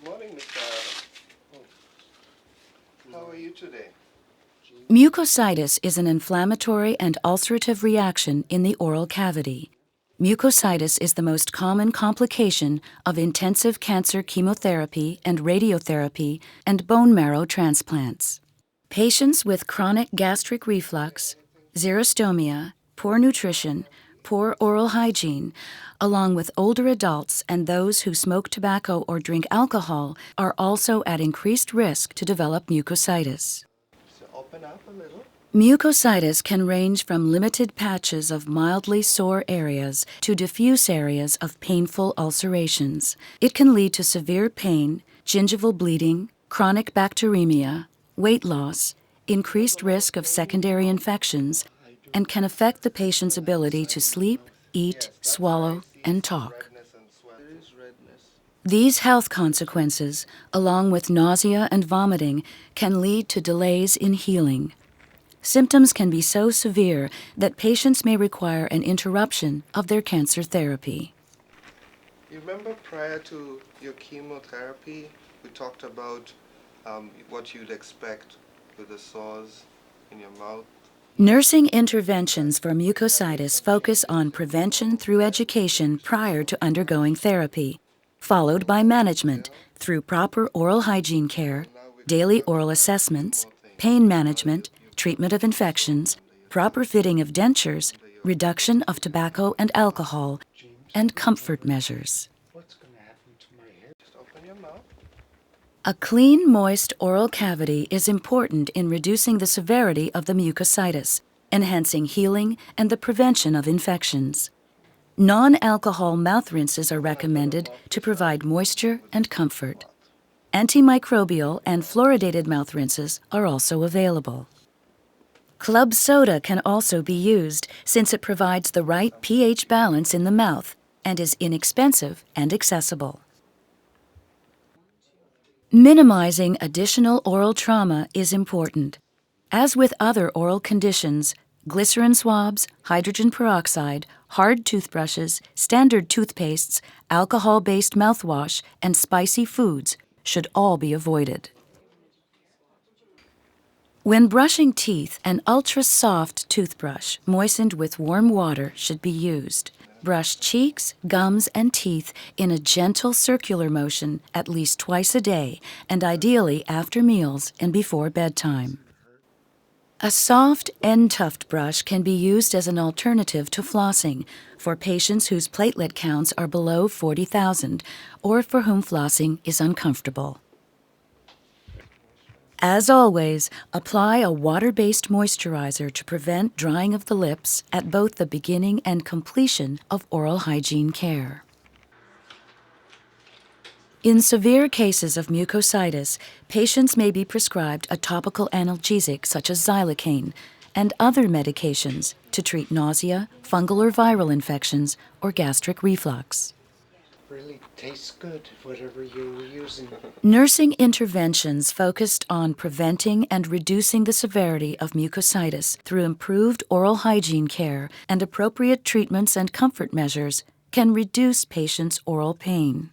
Morning, Mr. Adam. How are you today? Mucositis is an inflammatory and ulcerative reaction in the oral cavity. Mucositis is the most common complication of intensive cancer chemotherapy and radiotherapy and bone marrow transplants. Patients with chronic gastric reflux, xerostomia, poor nutrition, poor oral hygiene, along with older adults and those who smoke tobacco or drink alcohol, are also at increased risk to develop mucositis. So open up a little. Mucositis can range from limited patches of mildly sore areas to diffuse areas of painful ulcerations. It can lead to severe pain, gingival bleeding, chronic bacteremia, weight loss, increased risk of secondary infections, and can affect the patient's ability to sleep, eat, swallow, and talk. There is redness. These health consequences, along with nausea and vomiting, can lead to delays in healing. Symptoms can be so severe that patients may require an interruption of their cancer therapy. You remember prior to your chemotherapy, we talked about what you'd expect with the sores in your mouth. Nursing interventions for mucositis focus on prevention through education prior to undergoing therapy, followed by management through proper oral hygiene care, daily oral assessments, pain management, treatment of infections, proper fitting of dentures, reduction of tobacco and alcohol, and comfort measures. Just open your mouth. A clean, moist oral cavity is important in reducing the severity of the mucositis, enhancing healing and the prevention of infections. Non-alcohol mouth rinses are recommended to provide moisture and comfort. Antimicrobial and fluoridated mouth rinses are also available. Club soda can also be used since it provides the right pH balance in the mouth and is inexpensive and accessible. Minimizing additional oral trauma is important. As with other oral conditions, glycerin swabs, hydrogen peroxide, hard toothbrushes, standard toothpastes, alcohol-based mouthwash, and spicy foods should all be avoided. When brushing teeth, an ultra-soft toothbrush moistened with warm water should be used. Brush cheeks, gums, and teeth in a gentle circular motion at least twice a day, and ideally after meals and before bedtime. A soft end-tuft brush can be used as an alternative to flossing for patients whose platelet counts are below 40,000 or for whom flossing is uncomfortable. As always, apply a water-based moisturizer to prevent drying of the lips at both the beginning and completion of oral hygiene care. In severe cases of mucositis, patients may be prescribed a topical analgesic such as xylocaine and other medications to treat nausea, fungal or viral infections, or gastric reflux. Really tastes good, whatever you were using. Nursing interventions focused on preventing and reducing the severity of mucositis through improved oral hygiene care and appropriate treatments and comfort measures can reduce patients' oral pain.